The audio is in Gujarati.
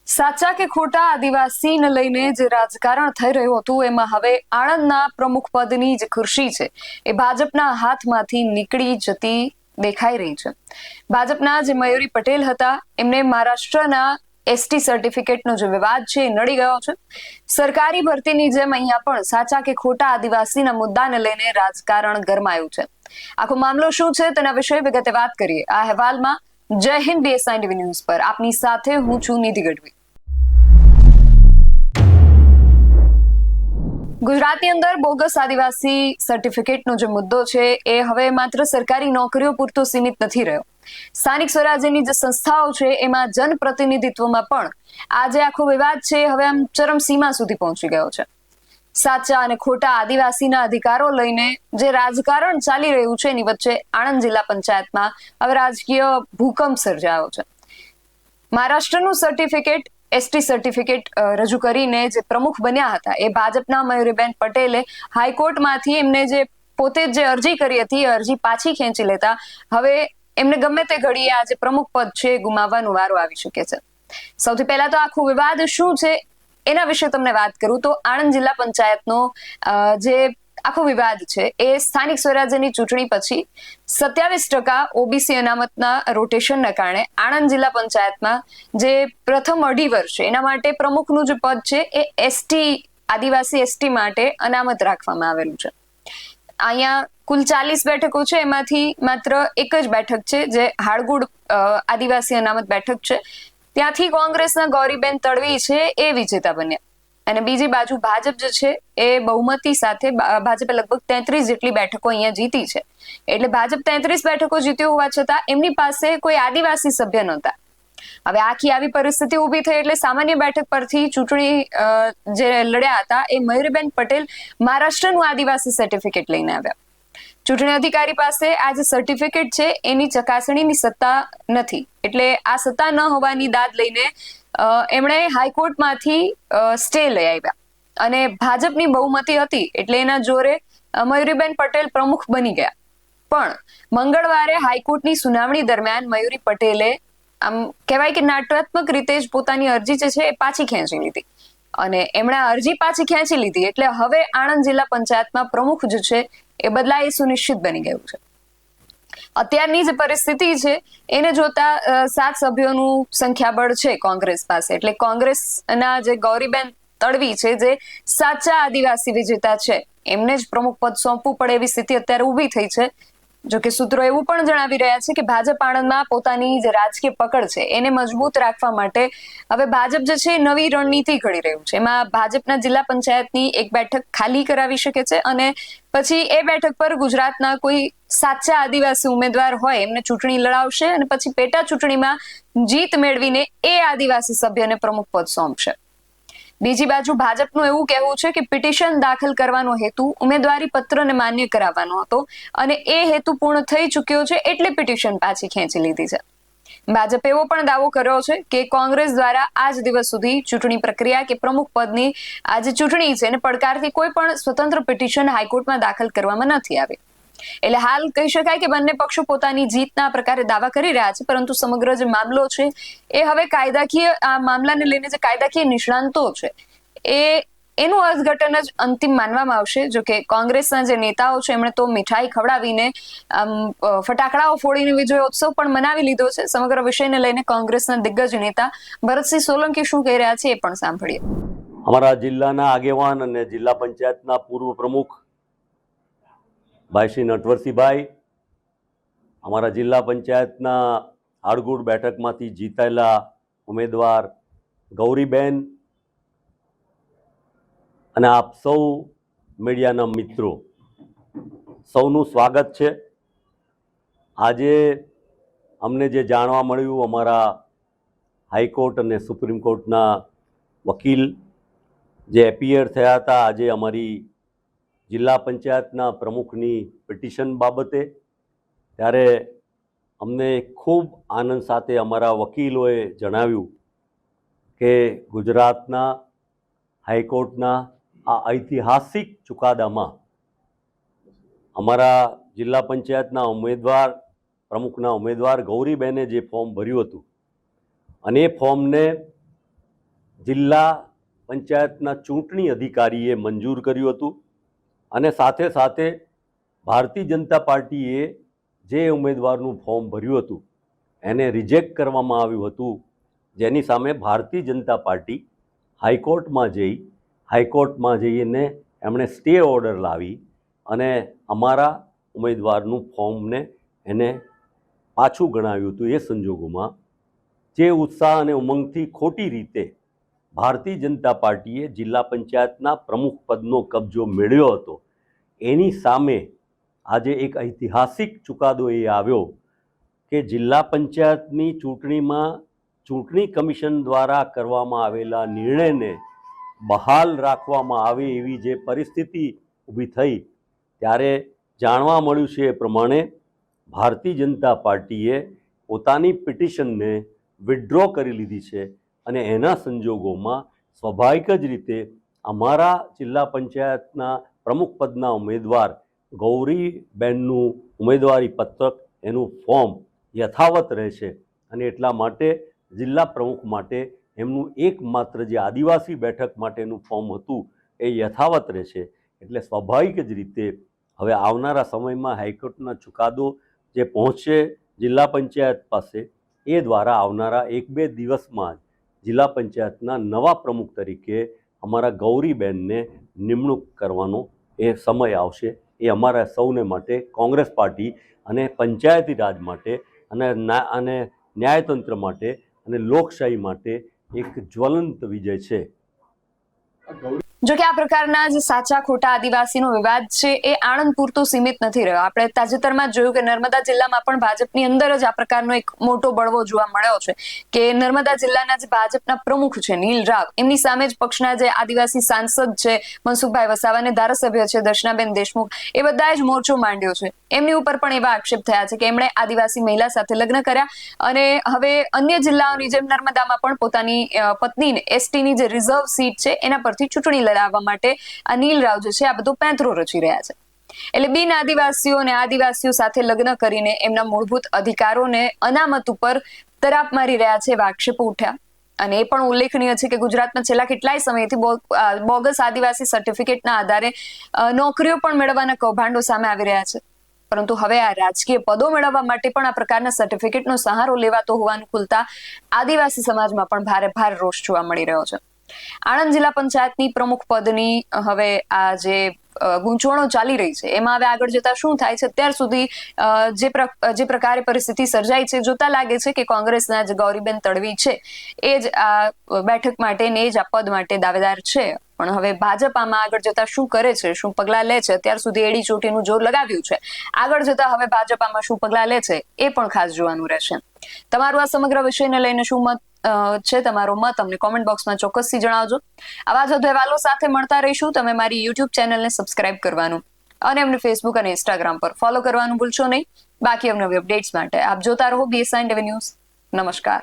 સાચા કે ખોટા આદિવાસીને લઈને જે રાજકારણ થઈ રહ્યું હતું એમાં હવે આણંદના પ્રમુખ પદની જે ખુરશી છે એ ભાજપના હાથમાંથી નીકળી જતી દેખાઈ રહી છે. ભાજપના જે મયુરી પટેલ હતા એમને મહારાષ્ટ્રના એસટી સર્ટિફિકેટનો જે વિવાદ છે એ નડી ગયો છે. સરકારી ભરતીની જેમ અહીંયા પણ સાચા કે ખોટા આદિવાસીના મુદ્દાને લઈને રાજકારણ ગરમાયું છે. આખો મામલો શું છે તેના વિશે વિગતે વાત કરીએ આ અહેવાલમાં. જય હિન્દ BSI TV ન્યૂઝ પર આપની સાથે હું છું નિધિ ગઢવી. ગુજરાતની અંદર બોગસ આદિવાસી સર્ટિફિકેટનો જે મુદ્દો છે એ હવે માત્ર સરકારી નોકરીઓ પૂરતો સીમિત નથી રહ્યો. સ્થાનિક સ્વરાજ્યની જે સંસ્થાઓ છે એમાં જનપ્રતિનિધિત્વમાં પણ આ જે આખો વિવાદ છે હવે આમ ચરમસીમા સુધી પહોંચી ગયો છે. સાચા અને ખોટા આદિવાસીના અધિકારો લઈને જે રાજકારણ ચાલી રહ્યું છે એની વચ્ચે આણંદ જિલ્લા પંચાયતમાં હવે રાજકીય ભૂકંપ સર્જાયો છે. મહારાષ્ટ્રનું સર્ટિફિકેટ એસટી સર્ટિફિકેટ રજૂ કરીને જે પ્રમુખ બન્યા હતા એ ભાજપના મયુરીબેન પટેલે હાઈકોર્ટમાંથી એમને જે પોતે જે અરજી કરી હતી એ અરજી પાછી ખેંચી લેતા હવે એમને ગમે તે ઘડીએ આ જે પ્રમુખ પદ છે ગુમાવવાનો વારો આવી શકે છે. સૌથી પહેલા તો આખો વિવાદ શું છે એના વિશે તમને વાત કરું તો આણંદ જિલ્લા પંચાયતનો જે આખો વિવાદ છે એ સ્થાનિક સ્વરાજ્યની ચૂંટણી પછી 27% OBC અનામતના રોટેશનના કારણે આણંદ જિલ્લા પંચાયતમાં જે પ્રથમ 2.5 વર્ષ છે એના માટે પ્રમુખનું જે પદ છે એ એસટી આદિવાસી એસટી માટે અનામત રાખવામાં આવેલું છે. અહીંયા કુલ 40 બેઠકો છે એમાંથી માત્ર એક જ બેઠક છે જે હાડગુડ આદિવાસી અનામત બેઠક છે. ત્યાંથી કોંગ્રેસના ગૌરીબેન તડવી છે એ વિજેતા બન્યા અને બીજી બાજુ ભાજપ જે છે એ બહુમતી સાથે ભાજપે લગભગ 33 જેટલી બેઠકો અહીંયા જીતી છે. એટલે ભાજપ 33 બેઠકો જીત્યો હોવા છતાં એમની પાસે કોઈ આદિવાસી સભ્ય નહોતા. હવે આખી આવી પરિસ્થિતિ ઊભી થઈ એટલે સામાન્ય બેઠક પરથી ચૂંટણી જે લડ્યા હતા એ મયુરીબેન પટેલ મહારાષ્ટ્રનું આદિવાસી સર્ટિફિકેટ લઈને આવ્યા. ચૂંટણી અધિકારી પાસે આ જે સર્ટિફિકેટ છે એની ચકાસણીની સત્તા નથી એટલે આ સત્તા ન હોવાની દાદ લઈને એમણે હાઈકોર્ટમાંથી સ્ટે લઈ આવ્યા અને ભાજપની બહુમતી હતી એટલે એના જોરે મયુરીબેન પટેલ પ્રમુખ બની ગયા. પણ મંગળવારે હાઈકોર્ટની સુનાવણી દરમિયાન મયુરી પટેલે આમ કહેવાય કે નાટ્યાત્મક રીતે જ પોતાની અરજી જે છે એ પાછી ખેંચી લીધી અને એમણે અરજી પાછી ખેંચી લીધી એટલે હવે આણંદ જિલ્લા પંચાયતમાં પ્રમુખ જે છે એ બદલાય એ સુનિશ્ચિત બની ગયું છે. અત્યારની જે પરિસ્થિતિ છે એને જોતા 7 સભ્યોનું સંખ્યાબળ છે કોંગ્રેસ પાસે એટલે કોંગ્રેસના જે ગૌરીબેન તડવી છે જે સાચા આદિવાસી વિજેતા છે એમને જ પ્રમુખ પદ સોંપવું પડે એવી સ્થિતિ અત્યારે ઊભી થઈ છે. જોકે સૂત્રો એવું પણ જણાવી રહ્યા છે કે ભાજપ આણંદમાં પોતાની જે રાજકીય પકડ છે એને મજબૂત રાખવા માટે હવે ભાજપ જે છે નવી રણનીતિ ઘડી રહ્યું છે. એમાં ભાજપના જિલ્લા પંચાયતની એક બેઠક ખાલી કરાવી શકે છે અને પછી એ બેઠક પર ગુજરાતના કોઈ સાચા આદિવાસી ઉમેદવાર હોય એમને ચૂંટણી લડાવશે અને પછી પેટા ચૂંટણીમાં જીત મેળવીને એ આદિવાસી સભ્યને પ્રમુખ પદ સોંપશે. બીજી બાજુ ભાજપનું એવું કહેવું છે કે પિટિશન દાખલ કરવાનો હેતુ ઉમેદવારી પત્રને માન્ય કરાવવાનો હતો અને એ હેતુ પૂર્ણ થઈ ચૂક્યો છે એટલે પિટિશન પાછી ખેંચી લીધી છે. ભાજપે એવો પણ દાવો કર્યો છે કે કોંગ્રેસ દ્વારા આજ દિવસ સુધી ચૂંટણી પ્રક્રિયા કે પ્રમુખ પદની આ જે ચૂંટણી છે એને પડકારતી કોઈ પણ સ્વતંત્ર પિટિશન હાઈકોર્ટમાં દાખલ કરવામાં નથી આવી. એટલે હાલ કહી શકાય કે બંને પક્ષો પોતાની જીતના પ્રકારે દાવા કરી રહ્યા છે પરંતુ સમગ્ર જે મામલો છે એ હવે કાયદાકીય આ મામલાને લઈને જે કાયદાકીય નિષ્ણાંતો છે એનું અર્થઘટન જ અંતિમ માનવામાં આવશે. જો કે કોંગ્રેસના જે નેતાઓ છે એમણે તો મીઠાઈ ખવડાવીને ફટાકડાઓ ફોડીને વિજયોત્સવ પણ મનાવી લીધો છે. સમગ્ર વિષયને લઈને કોંગ્રેસના દિગ્ગજ નેતા ભરતસિંહ સોલંકી શું કહી રહ્યા છે એ પણ સાંભળીએ. અમારા જિલ્લાના આગેવાન અને જિલ્લા પંચાયતના પૂર્વ પ્રમુખ ભાઈ શ્રી નટવરસિંહભાઈ, અમારા જિલ્લા પંચાયતના હાડગુડ બેઠકમાંથી જીતાયેલા ઉમેદવાર ગૌરીબેન અને આપ સૌ મીડિયાના મિત્રો, સૌનું સ્વાગત છે. આજે અમને જે જાણવા મળ્યું અમારા હાઈકોર્ટ અને સુપ્રીમ કોર્ટના વકીલ જે એપિયર થયા હતા આજે અમારી જિલ્લા પંચાયતના પ્રમુખની પિટિશન બાબતે, ત્યારે અમને ખૂબ આનંદ સાથે અમારા વકીલોએ જણાવ્યું કે ગુજરાતના હાઈકોર્ટના આ ઐતિહાસિક ચુકાદામાં અમારા જિલ્લા પંચાયતના પ્રમુખના ઉમેદવાર ગૌરીબેને જે ફોર્મ ભર્યું હતું અને એ ફોર્મને જિલ્લા પંચાયતના ચૂંટણી અધિકારીએ મંજૂર કર્યું હતું અને સાથે સાથે ભારતીય જનતા પાર્ટીએ જે ઉમેદવારનું ફોર્મ ભર્યું હતું એને રિજેક્ટ કરવામાં આવ્યું હતું, જેની સામે ભારતીય જનતા પાર્ટી હાઈકોર્ટમાં જઈને એમણે સ્ટે ઓર્ડર લાવી અને અમારા ઉમેદવારનું ફોર્મને એને પાછું ગણાવ્યું હતું. એ સંજોગોમાં જે ઉત્સાહ અને ઉમંગથી ખોટી રીતે ભારતીય જનતા પાર્ટીએ જિલ્લા પંચાયતના પ્રમુખ પદનો કબજો મેળવ્યો હતો, એની સામે આજે એક ઐતિહાસિક ચુકાદો એ આવ્યો કે જિલ્લા પંચાયતની ચૂંટણીમાં ચૂંટણી કમિશન દ્વારા કરવામાં આવેલા નિર્ણયને બહાલ રાખવામાં આવે એવી જે પરિસ્થિતિ ઊભી થઈ, ત્યારે જાણવા મળ્યું છે એ પ્રમાણે ભારતીય જનતા પાર્ટીએ પોતાની પિટિશનને વિથડ્રો કરી લીધી છે અને એના સંજોગોમાં સ્વાભાવિક જ રીતે અમારા જિલ્લા પંચાયતના પ્રમુખ પદના ઉમેદવાર ગૌરીબેનનું ઉમેદવારી પત્રક એનું ફોર્મ યથાવત રહેશે અને એટલા માટે જિલ્લા પ્રમુખ માટે એમનું એકમાત્ર જે આદિવાસી બેઠક માટેનું ફોર્મ હતું એ યથાવત રહેશે. એટલે સ્વાભાવિક જ રીતે હવે આવનારા સમયમાં હાઈકોર્ટનો ચુકાદો જે પહોંચશે જિલ્લા પંચાયત પાસે, એ દ્વારા આવનારા 1-2 દિવસમાં જ જિલ્લા પંચાયતના નવા પ્રમુખ તરીકે અમારા ગૌરીબેનને નિમણૂક કરવાનો એ સમય આવશે. એ અમારા સૌને માટે, કોંગ્રેસ પાર્ટી અને પંચાયતી રાજ માટે અને ન્યાયતંત્ર માટે અને લોકશાહી માટે એક જ્વલંત વિજય છે. જો કે આ પ્રકારના જે સાચા ખોટા આદિવાસીનો વિવાદ છે એ આણંદ પૂરતો સીમિત નથી રહ્યો. આપણે તાજેતરમાં જોયું કે નર્મદા જિલ્લામાં પણ ભાજપની અંદર જ આ પ્રકારનો એક મોટો બળવો જોવા મળ્યો છે કે નર્મદા જિલ્લાના જે ભાજપના પ્રમુખ છે નીલ રાવ, એમની સામે જ પક્ષના જે આદિવાસી સાંસદ છે મનસુખભાઈ વસાવા અને ધારાસભ્ય છે દર્શનાબેન દેશમુખ, એ બધાએ જ મોરચો માંડ્યો છે. એમની ઉપર પણ એવા આક્ષેપ થયા છે કે એમણે આદિવાસી મહિલા સાથે લગ્ન કર્યા અને હવે અન્ય જિલ્લાઓની જેમ નર્મદામાં પણ પોતાની પત્નીને એસટીની જે રિઝર્વ સીટ છે એના પરથી ચૂંટણી લડાવવા માટે આ નીલ રાવ જે છે આ બધો પેંતરો રચી રહ્યા છે. એટલે બિન આદિવાસીઓ અને આદિવાસીઓ સાથે લગ્ન કરીને એમના મૂળભૂત અધિકારોને અનામત ઉપર તરાપ મારી રહ્યા છે એવા આક્ષેપો ઉઠ્યા. અને એ પણ ઉલ્લેખનીય છે કે ગુજરાતમાં છેલ્લા કેટલાય સમયથી બોગસ આદિવાસી સર્ટિફિકેટના આધારે નોકરીઓ પણ મેળવવાના કૌભાંડો સામે આવી રહ્યા છે. પરંતુ હવે આ રાજકીય પદો મેળવવા માટે પણ આ પ્રકારના સર્ટિફિકેટનો સહારો લેવાતો હોવાનું ખુલતા આદિવાસી સમાજમાં પણ ભારે રોષ જોવા મળી રહ્યો છે. આણંદ જિલ્લા પંચાયતની પ્રમુખ પદની હવે આ જે ગૂંચવણો ચાલી રહી છે એમાં હવે આગળ જતા શું થાય છે, અત્યાર સુધી જે પ્રકારે પરિસ્થિતિ સર્જાઈ છે જોતા લાગે છે કે કોંગ્રેસના જે ગૌરીબેન તડવી છે એ જ આ બેઠક માટે ને એ જ આ પદ માટે દાવેદાર છે. પણ હવે ભાજપ આમાં આગળ જતા શું કરે છે, શું પગલા લે છે, અત્યાર સુધી એડી ચોટીનું જોર લગાવ્યું છે, આગળ જતા હવે ભાજપ આમાં શું પગલા લે છે એ પણ ખાસ જોવાનું રહેશે. તમારું આ સમગ્ર વિષયને લઈને શું મત છે, તમારો મત અમને કોમેન્ટ બોક્સમાં ચોક્કસથી જણાવજો. આવા જ અહેવાલો સાથે મળતા રહીશું. તમે મારી યુટ્યુબ ચેનલને સબસ્ક્રાઇબ કરવાનું અને અમને ફેસબુક અને ઇન્સ્ટાગ્રામ પર ફોલો કરવાનું ભૂલશો નહીં. બાકી અવનવી અપડેટ્સ માટે આપ જોતા રહો BSI ટીવી ન્યૂઝ. નમસ્કાર.